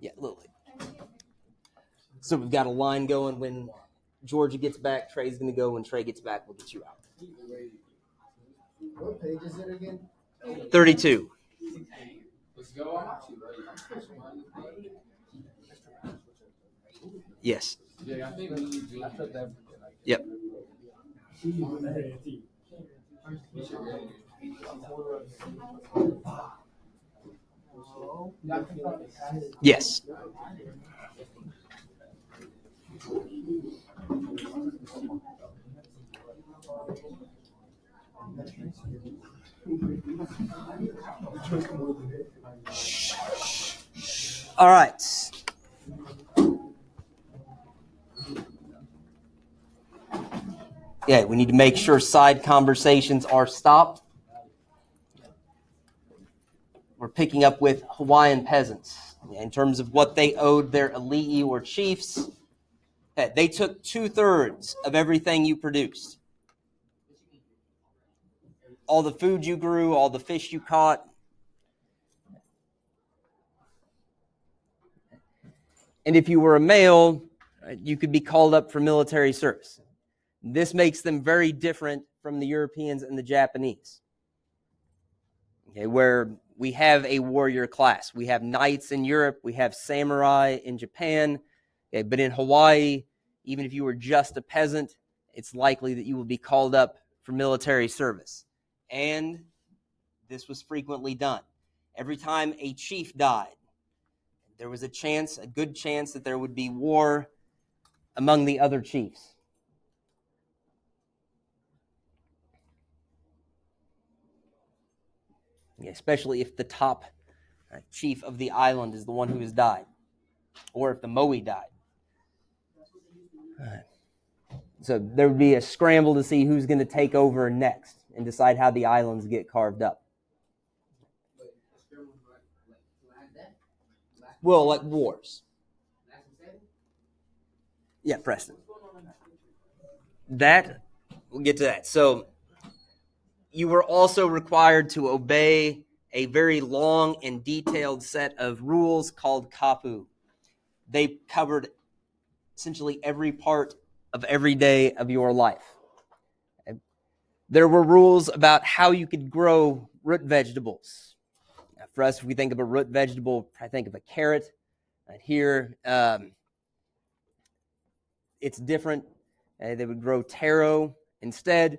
Yeah, Lily. So we've got a line going. When Georgia gets back, Trey's going to go. When Trey gets back, we'll get you out. What page is it again? 32. Let's go. Yes. Yeah, I think we need to. Yep. Yes. All right. Yeah, we need to make sure side conversations are stopped. We're picking up with Hawaiian peasants in terms of what they owed their alii or chiefs. They took 2/3 of everything you produced. All the food you grew, all the fish you caught. And if you were a male, you could be called up for military service. This makes them very different from the Europeans and the Japanese, okay, where we have a warrior class. We have knights in Europe. We have samurai in Japan. Okay, but in Hawaii, even if you were just a peasant, it's likely that you will be called up for military service. And this was frequently done. Every time a chief died, there was a good chance that there would be war among the other chiefs. Especially if the top chief of the island is the one who has died, or if the Moai died. So there would be a scramble to see who's going to take over next and decide how the islands get carved up. Well, like wars. Yeah, Preston. We'll get to that. So you were also required to obey a very long and detailed set of rules called kapu. They covered essentially every part of every day of your life. There were rules about how you could grow root vegetables. For us, if we think of a root vegetable, I think of a carrot. Here, it's different. They would grow taro instead.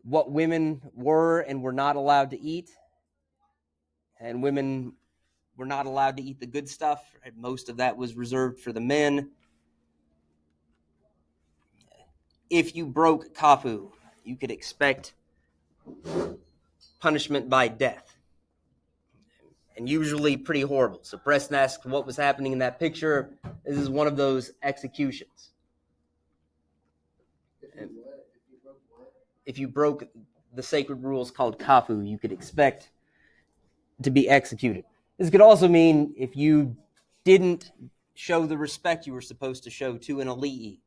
What women were and were not allowed to eat. And women were not allowed to eat the good stuff. Most of that was reserved for the men. If you broke kapu, you could expect punishment by death. And usually pretty horrible. So Preston asked what was happening in that picture. This is one of those executions. If you broke the sacred rules called kapu, you could expect to be executed. This could also mean if you didn't show the respect you were supposed to show to an alii,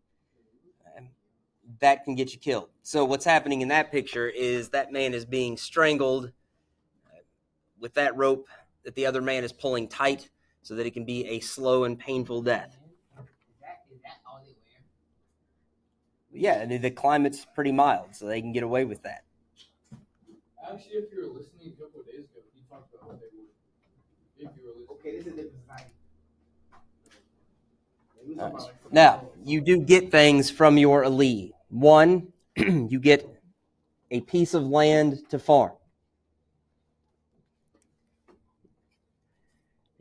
that can get you killed. So what's happening in that picture is that man is being strangled with that rope that the other man is pulling tight so that it can be a slow and painful death. Is that all they wear? Yeah, the climate's pretty mild, so they can get away with that. Actually, if you were listening a couple of days ago, he talked about what they would. If you were listening. Okay, this is a different society. Right. Now, you do get things from your alii. One, you get a piece of land to farm.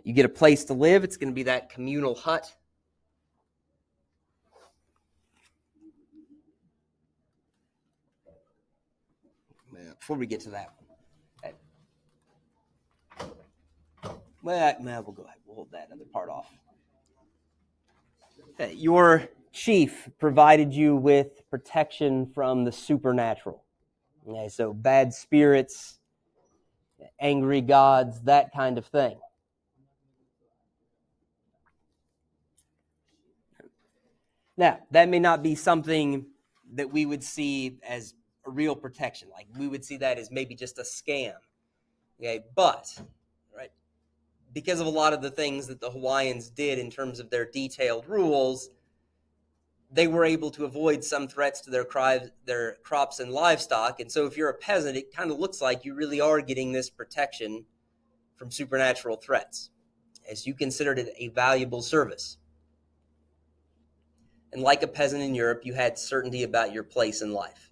You get a place to live. It's going to be that communal hut. Before we get to that one, we'll go ahead. We'll hold that other part off. Your chief provided you with protection from the supernatural. Okay, so bad spirits, angry gods, that kind of thing. Now, that may not be something that we would see as a real protection. Like we would see that as maybe just a scam. Okay, but right, because of a lot of the things that the Hawaiians did in terms of their detailed rules, they were able to avoid some threats to their crops and livestock. And so if you're a peasant, it kind of looks like you really are getting this protection from supernatural threats, as you considered it a valuable service. And like a peasant in Europe, you had certainty about your place in life.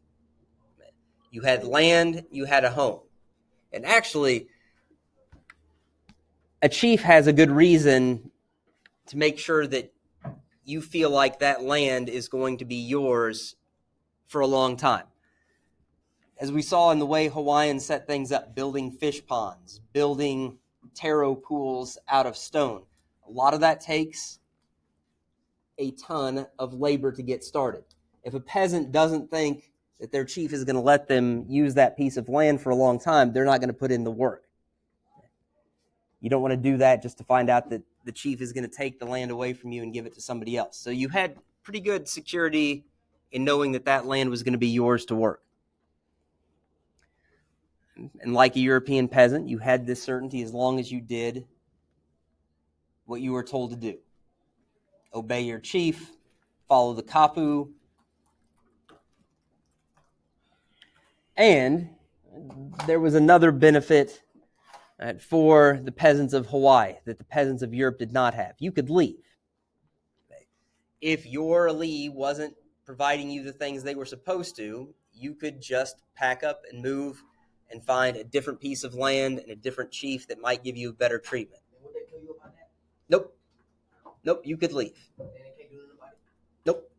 You had land, you had a home. And actually, a chief has a good reason to make sure that you feel like that land is going to be yours for a long time. As we saw in the way Hawaiians set things up, building fish ponds, building taro pools out of stone, a lot of that takes a ton of labor to get started. If a peasant doesn't think that their chief is going to let them use that piece of land for a long time, they're not going to put in the work. You don't want to do that just to find out that the chief is going to take the land away from you and give it to somebody else. So you had pretty good security in knowing that that land was going to be yours to work. And like a European peasant, you had this certainty as long as you did what you were told to do. Obey your chief, follow the kapu, and there was another benefit for the peasants of Hawaii that the peasants of Europe did not have. You could leave. If your alii wasn't providing you the things they were supposed to, you could just pack up and move and find a different piece of land and a different chief that might give you better treatment. Would they tell you about that? Nope. Nope, you could leave. Then they can't do nothing about it. Nope.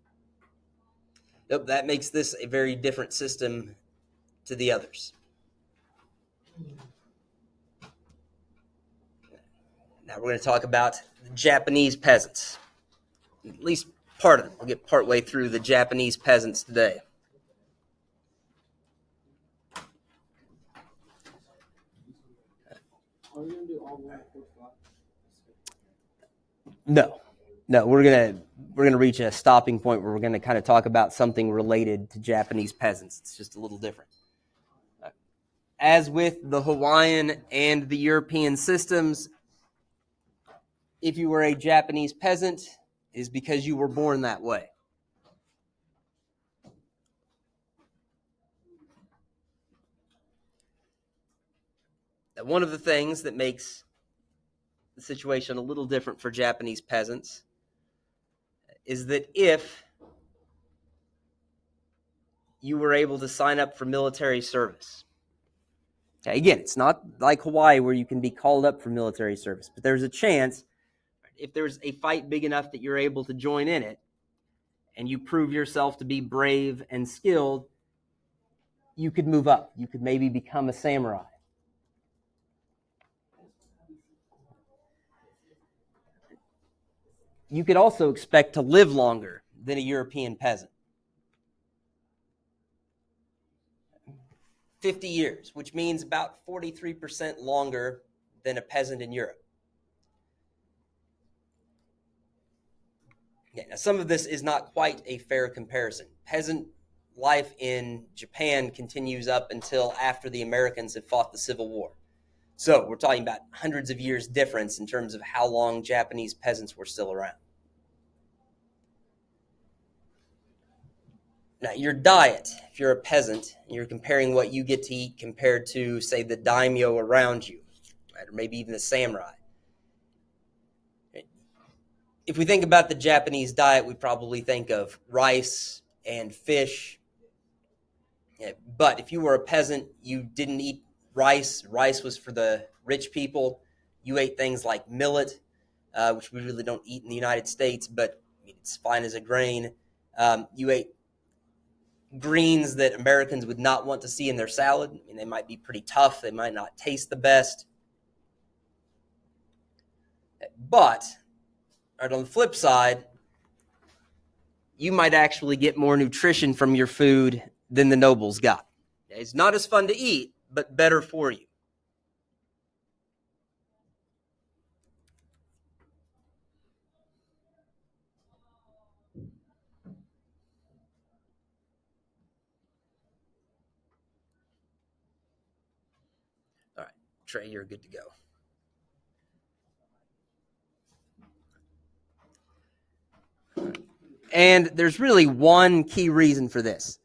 Nope, that makes this a very different system to the others. Now we're going to talk about the Japanese peasants. At least part of them. We'll get partway through the Japanese peasants today. Are we gonna do all one before five? No, we're gonna reach a stopping point where we're gonna kind of talk about something related to Japanese peasants. It's just a little different. As with the Hawaiian and the European systems, if you were a Japanese peasant, it is because you were born that way. Now, one of the things that makes the situation a little different for Japanese peasants is that if you were able to sign up for military service, okay, again, it's not like Hawaii where you can be called up for military service, but there's a chance if there's a fight big enough that you're able to join in it and you prove yourself to be brave and skilled, you could move up. You could maybe become a samurai. You could also expect to live longer than a European peasant. 50 years, which means about 43% longer than a peasant in Europe. Yeah, now some of this is not quite a fair comparison. Peasant life in Japan continues up until after the Americans have fought the Civil War. So we're talking about hundreds of years difference in terms of how long Japanese peasants were still around. Now, your diet, if you're a peasant, and you're comparing what you get to eat compared to, say, the daimyo around you, right, or maybe even the samurai. If we think about the Japanese diet, we probably think of rice and fish. Yeah, but if you were a peasant, you didn't eat rice. Rice was for the rich people. You ate things like millet, which we really don't eat in the United States, but I mean, it's fine as a grain. You ate greens that Americans would not want to see in their salad. I mean, they might be pretty tough. They might not taste the best. But right, on the flip side, you might actually get more nutrition from your food than the nobles got. It's not as fun to eat, but better for you. All right, Trey, you're good to go. And there's really one key reason for this.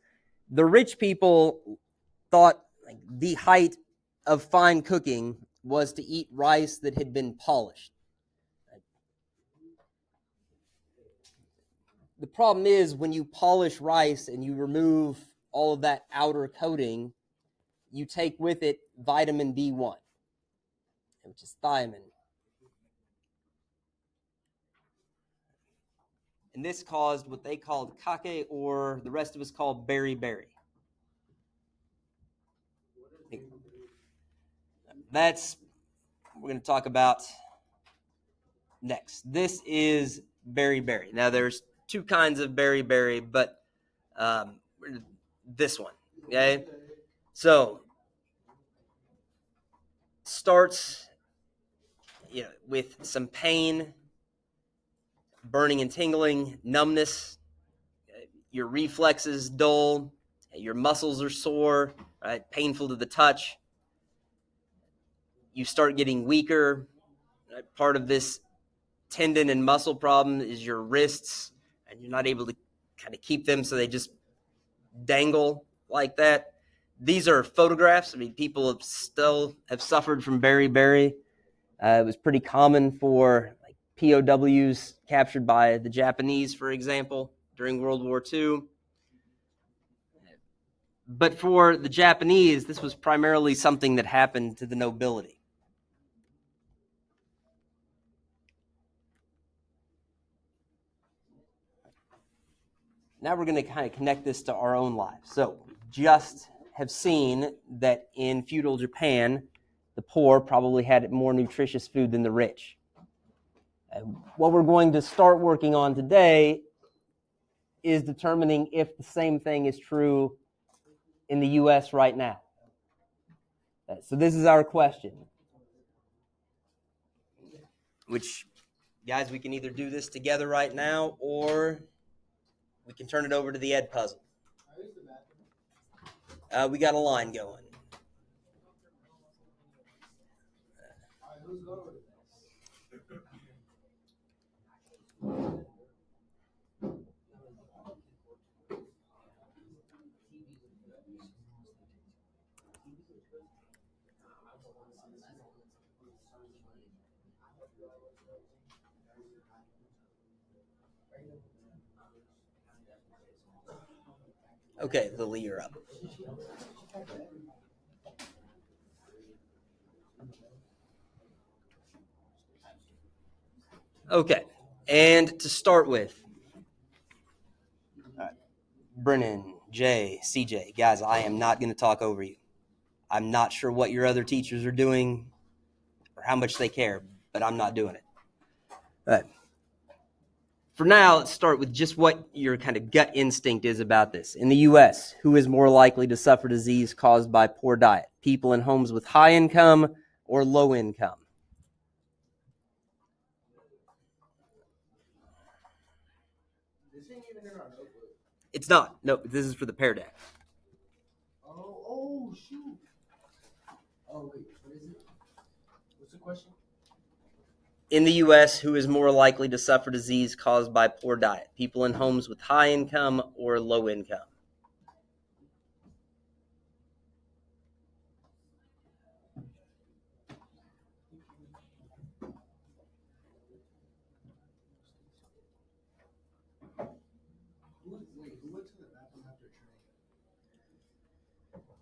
The rich people thought the height of fine cooking was to eat rice that had been polished. The problem is when you polish rice and you remove all of that outer coating, you take with it vitamin B1, which is thiamine. And this caused what they called kake, or the rest of us call beriberi. That's what we're going to talk about next. This is beriberi. Now, there's two kinds of beriberi, but this one, okay? So, starts with some pain, burning and tingling, numbness, your reflexes dull, your muscles are sore, right? Painful to the touch. You start getting weaker. Right? Part of this tendon and muscle problem is your wrists, and you're not able to kind of keep them, so they just dangle like that. These are photographs. I mean, people have suffered from beriberi. It was pretty common for POWs captured by the Japanese, for example, during World War II. But for the Japanese, this was primarily something that happened to the nobility. Now we're going to kind of connect this to our own lives. So just have seen that in feudal Japan, the poor probably had more nutritious food than the rich. And what we're going to start working on today is determining if the same thing is true in the U.S. right now. So this is our question. Which, guys, we can either do this together right now, or we can turn it over to the Ed puzzle. We got a line going. Okay, Lily, you're up. Okay, and to start with, Brennan, Jay, CJ, guys, I am not going to talk over you. I'm not sure what your other teachers are doing or how much they care, but I'm not doing it. All right. For now, let's start with just what your kind of gut instinct is about this. In the U.S., who is more likely to suffer disease caused by poor diet? People in homes with high income or low income? This ain't even in our notebook. It's not. No, this is for the pear deck. Oh, shoot. Oh, wait, what is it? What's the question? In the U.S., who is more likely to suffer disease caused by poor diet? People in homes with high income or low income? Who went to the bathroom after training?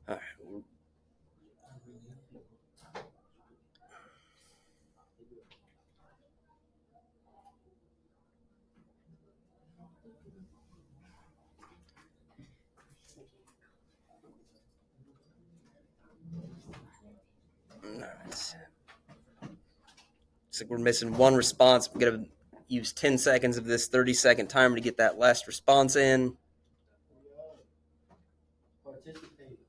All right. Looks like we're missing one response. We're going to use 10 seconds of this 30-second timer to get that last response in. Participate.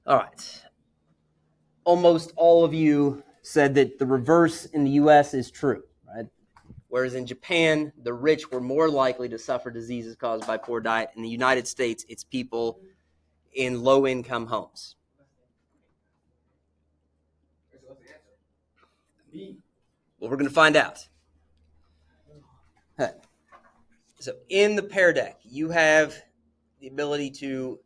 All right. Almost all of you said that the reverse in the U.S. is true, right? Whereas in Japan, the rich were more likely to suffer diseases caused by poor diet. In the United States, it's people in low-income homes? Well, we're going to find out. So in the Pear Deck, you have the ability to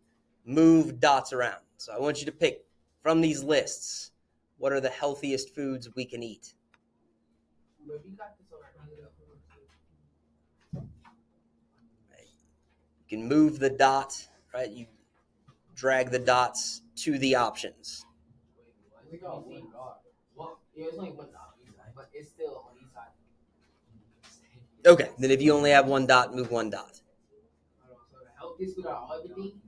move dots around. So I want you to pick from these lists, what are the healthiest foods we can eat? You can move the dot, right? You drag the dots to the options. We got one dot. Well, yeah, it's only one dot on each side, but it's still on each side. Okay, then if you only have one dot, move one dot. So the healthiest food out of everything,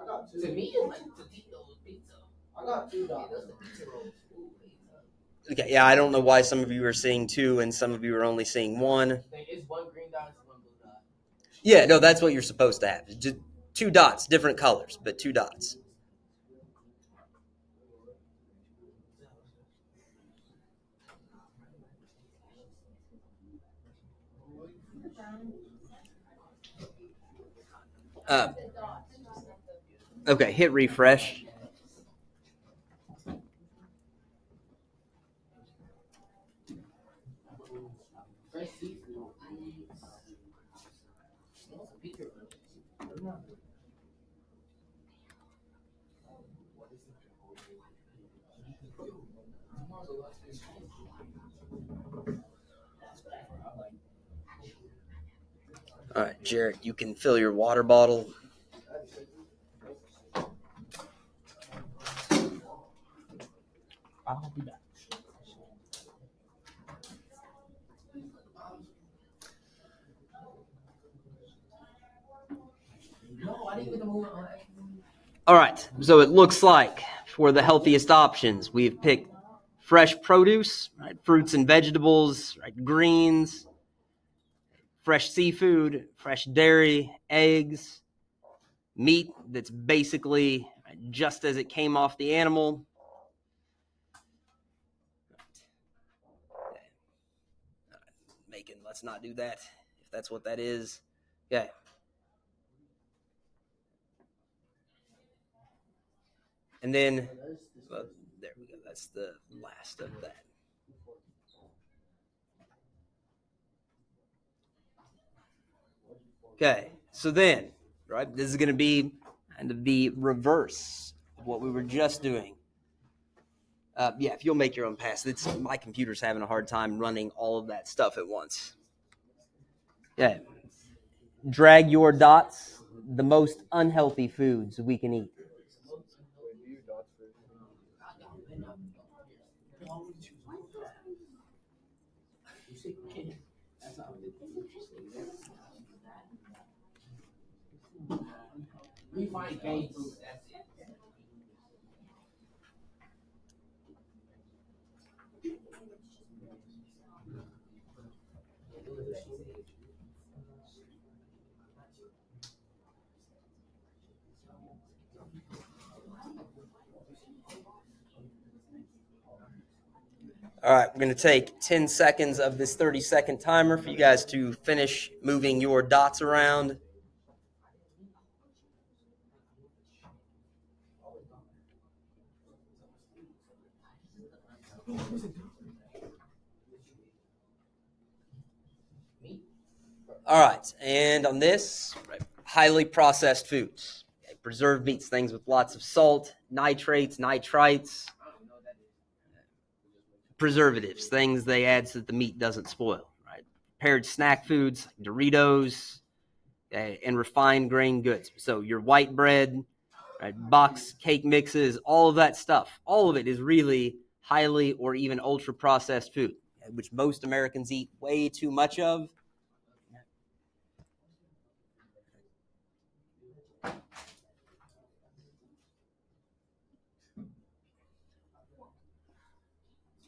I got two. to me, it's like Totino's pizza. I got two Yeah, dots. that's the pizza rolls. Ooh, pizza. Okay, yeah, I don't know why some of you are seeing two and some of you are only seeing one. There is one green dot and one blue dot. Yeah, no, that's what you're supposed to have. Just two dots, different colors, but two dots. Okay, hit refresh. Fresh seafood. Pizza rolls. All right, Jarrett, you can fill your water bottle. I'll be back. No, I didn't get the move on. All right, so it looks like for the healthiest options, we've picked fresh produce, right, fruits and vegetables, right, greens, fresh seafood, fresh dairy, eggs, meat that's basically just as it came off the animal. Bacon, let's not do that, if that's what that is. Okay. And then, well, there we go. That's the last of that. Okay, so then, right, this is going to be kind of the reverse of what we were just doing. Yeah, if you'll make your own pass. My computer's having a hard time running all of that stuff at once. Okay, drag your dots, the most unhealthy foods we can eat. We find game food. That's it. All right, we're going to take 10 seconds of this 30-second timer for you guys to finish moving your dots around. All right, and on this, right, highly processed foods, okay, preserved meats, things with lots of salt, nitrates, nitrites, preservatives, things they add so that the meat doesn't spoil, right? Prepared snack foods, Doritos, and refined grain goods. So your white bread, right, box cake mixes, all of that stuff, all of it is really highly or even ultra processed food, which most Americans eat way too much of.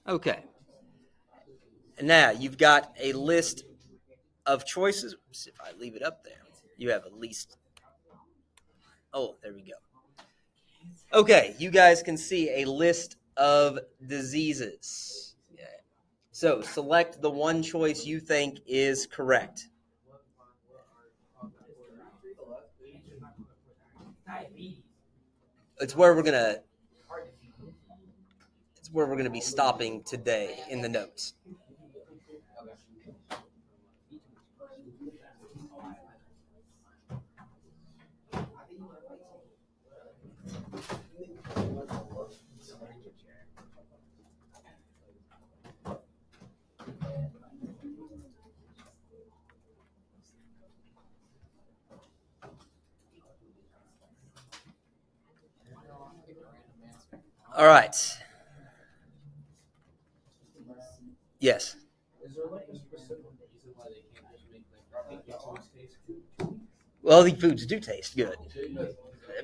Okay. And now you've got a list of choices. If I leave it up there, you have at least. Oh, there we go. Okay, you guys can see a list of diseases. Okay. So select the one choice you think is correct. Diabetes. it's where we're gonna be stopping today in the notes. All right. Yes. Is there like a specific reason why they can't just make like healthy foods taste good? Well, healthy foods do taste good.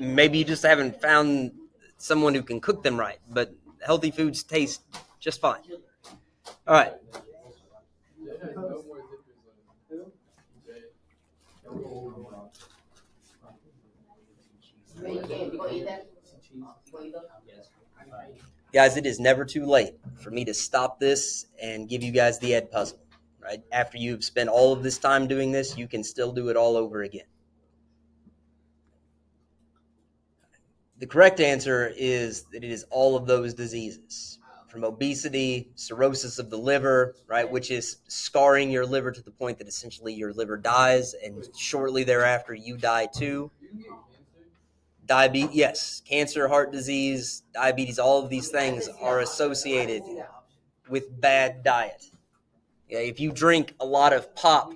Maybe you just haven't found someone who can cook them right, but healthy foods taste just fine. All right. No more zippers You gonna eat that? Guys, it is never too late for me to stop this and give you guys the Ed puzzle. Right? After you've spent all of this time doing this, you can still do it all over again. The correct answer is that it is all of those diseases, from obesity, cirrhosis of the liver, right, which is scarring your liver to the point that essentially your liver dies, and shortly thereafter you die too. Diabetes, yes, cancer, heart disease, diabetes, all of these things are associated with bad diet. Yeah, if you drink a lot of pop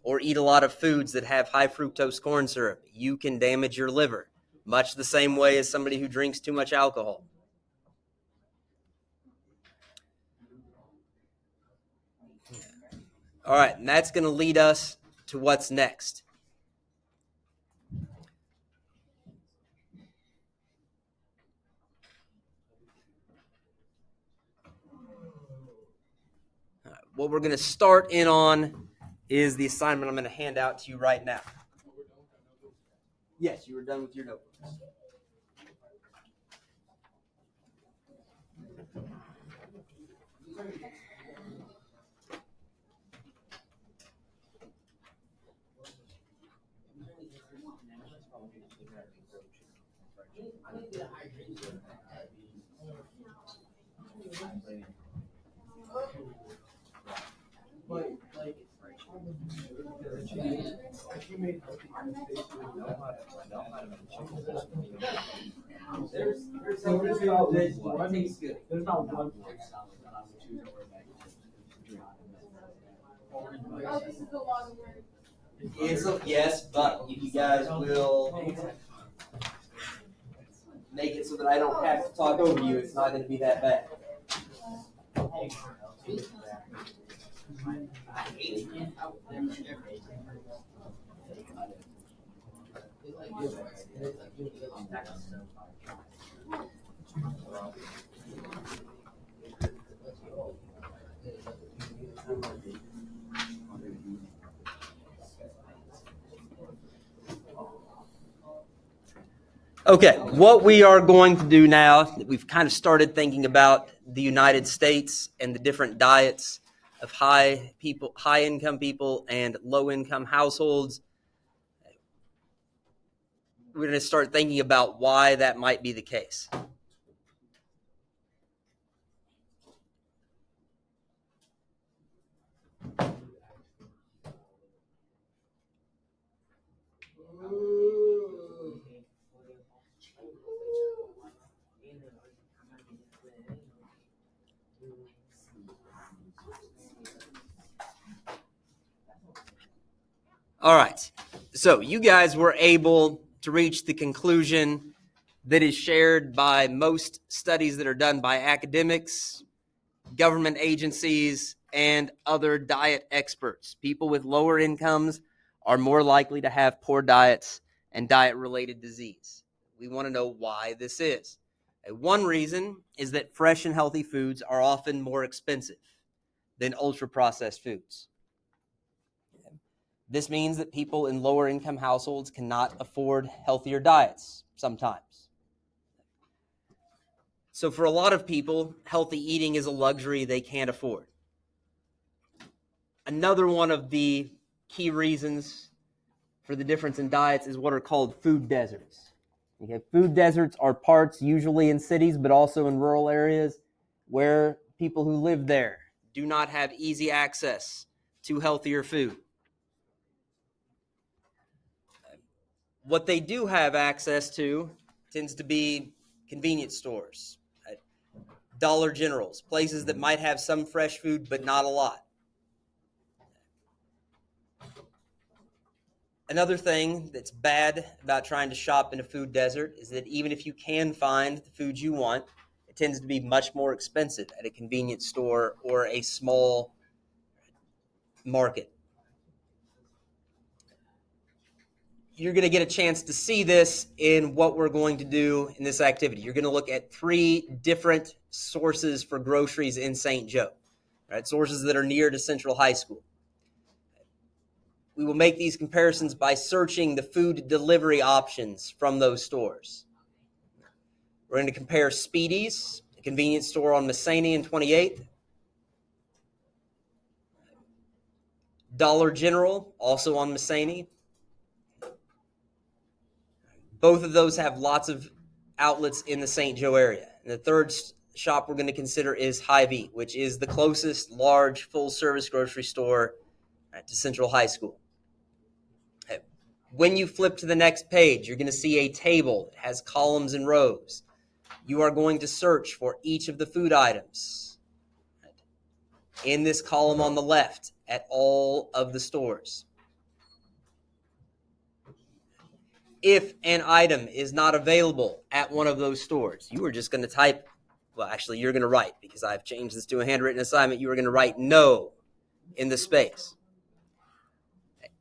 or eat a lot of foods that have high fructose corn syrup, you can damage your liver, much the same way as somebody who drinks too much alcohol. All right, and that's going to lead us to what's next. What we're going to start in on is the assignment I'm going to hand out to you right now. Yes, you were done with your notebooks. There's not one. Yes, but if you guys will make it so that I don't have to talk over you, it's not going to be that bad. Okay, what we are going to do now, we've kind of started thinking about the United States and the different diets of high income people and low income households. We're going to start thinking about why that might be the case. All right, so you guys were able to reach the conclusion that is shared by most studies that are done by academics, government agencies, and other diet experts. People with lower incomes are more likely to have poor diets and diet-related disease. We want to know why this is. One reason is that fresh and healthy foods are often more expensive than ultra-processed foods. This means that people in lower income households cannot afford healthier diets sometimes. So for a lot of people, healthy eating is a luxury they can't afford. Another one of the key reasons for the difference in diets is what are called food deserts. Okay, food deserts are parts usually in cities, but also in rural areas where people who live there do not have easy access to healthier food. What they do have access to tends to be convenience stores, Dollar Generals, places that might have some fresh food, but not a lot. Another thing that's bad about trying to shop in a food desert is that even if you can find the food you want, it tends to be much more expensive at a convenience store or a small market. You're going to get a chance to see this in what we're going to do in this activity. You're going to look at 3 different sources for groceries in St. Joe, right? Sources that are near to Central High School. We will make these comparisons by searching the food delivery options from those stores. We're going to compare Speedy's, a convenience store on Masseny and 28th. Dollar General, also on Masseny. Both of those have lots of outlets in the St. Joe area. And the third shop we're going to consider is Hy-Vee, which is the closest large full-service grocery store to Central High School. When you flip to the next page, you're going to see a table that has columns and rows. You are going to search for each of the food items in this column on the left at all of the stores. If an item is not available at one of those stores, you are just going to type, well, actually, you're going to write, because I've changed this to a handwritten assignment, you are going to write no in the space.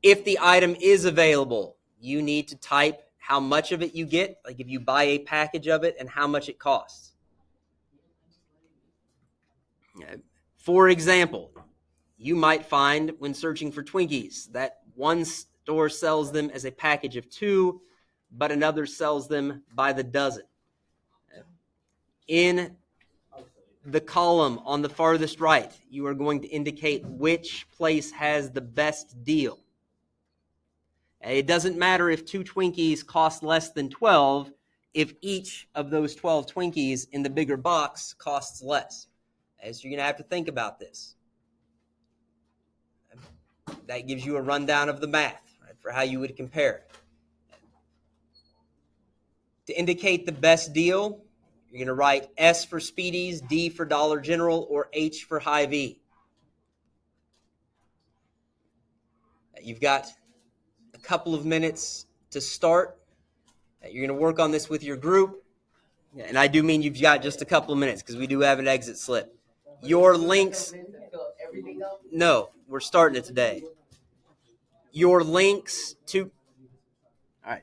If the item is available, you need to type how much of it you get, like if you buy a package of it, and how much it costs. For example, you might find when searching for Twinkies that one store sells them as a package of 2, but another sells them by the dozen. In the column on the farthest right, you are going to indicate which place has the best deal. It doesn't matter if 2 Twinkies cost less than 12 if each of those 12 Twinkies in the bigger box costs less. So you're going to have to think about this. That gives you a rundown of the math, right, for how you would compare. To indicate the best deal, you're going to write S for Speedy's, D for Dollar General, or H for Hy-Vee. You've got a couple of minutes to start. You're going to work on this with your group. And I do mean you've got just a couple of minutes because we do have an exit slip. Your links, no, we're starting it today. Your links to, all right.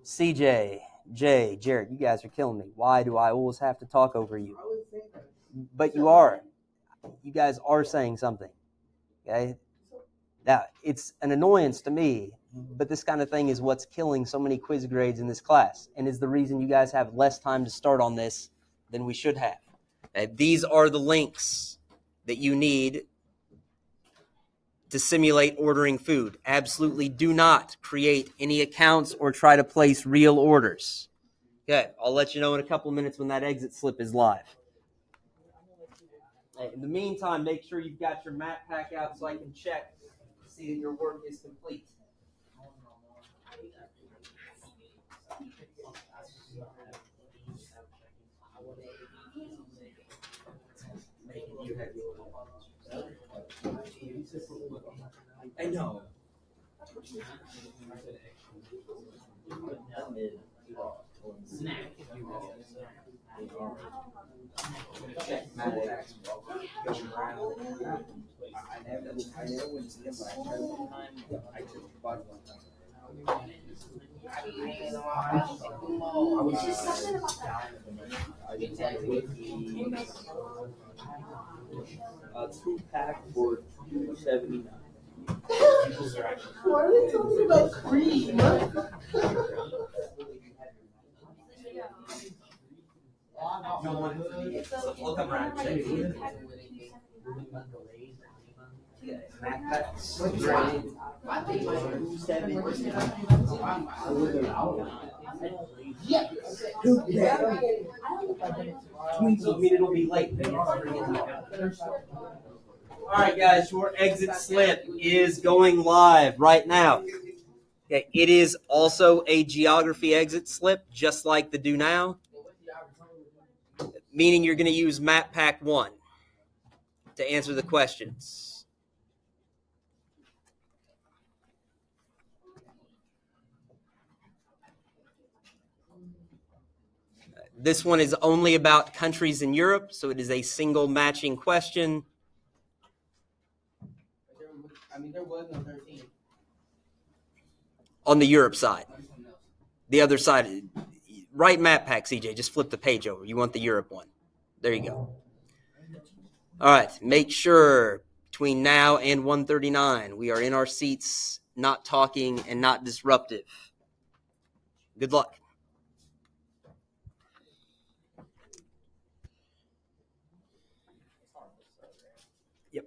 CJ, Jay, Jared, you guys are killing me. Why do I always have to talk over you? But you are. You guys are saying something. Okay? Now, it's an annoyance to me, but this kind of thing is what's killing so many quiz grades in this class and is the reason you guys have less time to start on this than we should have. These are the links that you need to simulate ordering food. Absolutely do not create any accounts or try to place real orders. Okay, I'll let you know in a couple of minutes when that exit slip is live. In the meantime, make sure you've got your map pack out so I can check to see that your work is complete. I know. Two pack for $2.79. Why are they talking about cream? No one. So we'll come around and check. It'll be late. All right, guys, your exit slip is going live right now. Okay, it is also a geography exit slip, just like the Do Now, meaning you're going to use Map Pack 1 to answer the questions. This one is only about countries in Europe, so it is a single matching question. There was no 13. On the Europe side. The other side, right Map Pack, CJ, just flip the page over. You want the Europe one. There you go. All right, make sure between now and 1:39 we are in our seats, not talking and not disruptive. Good luck. Yep.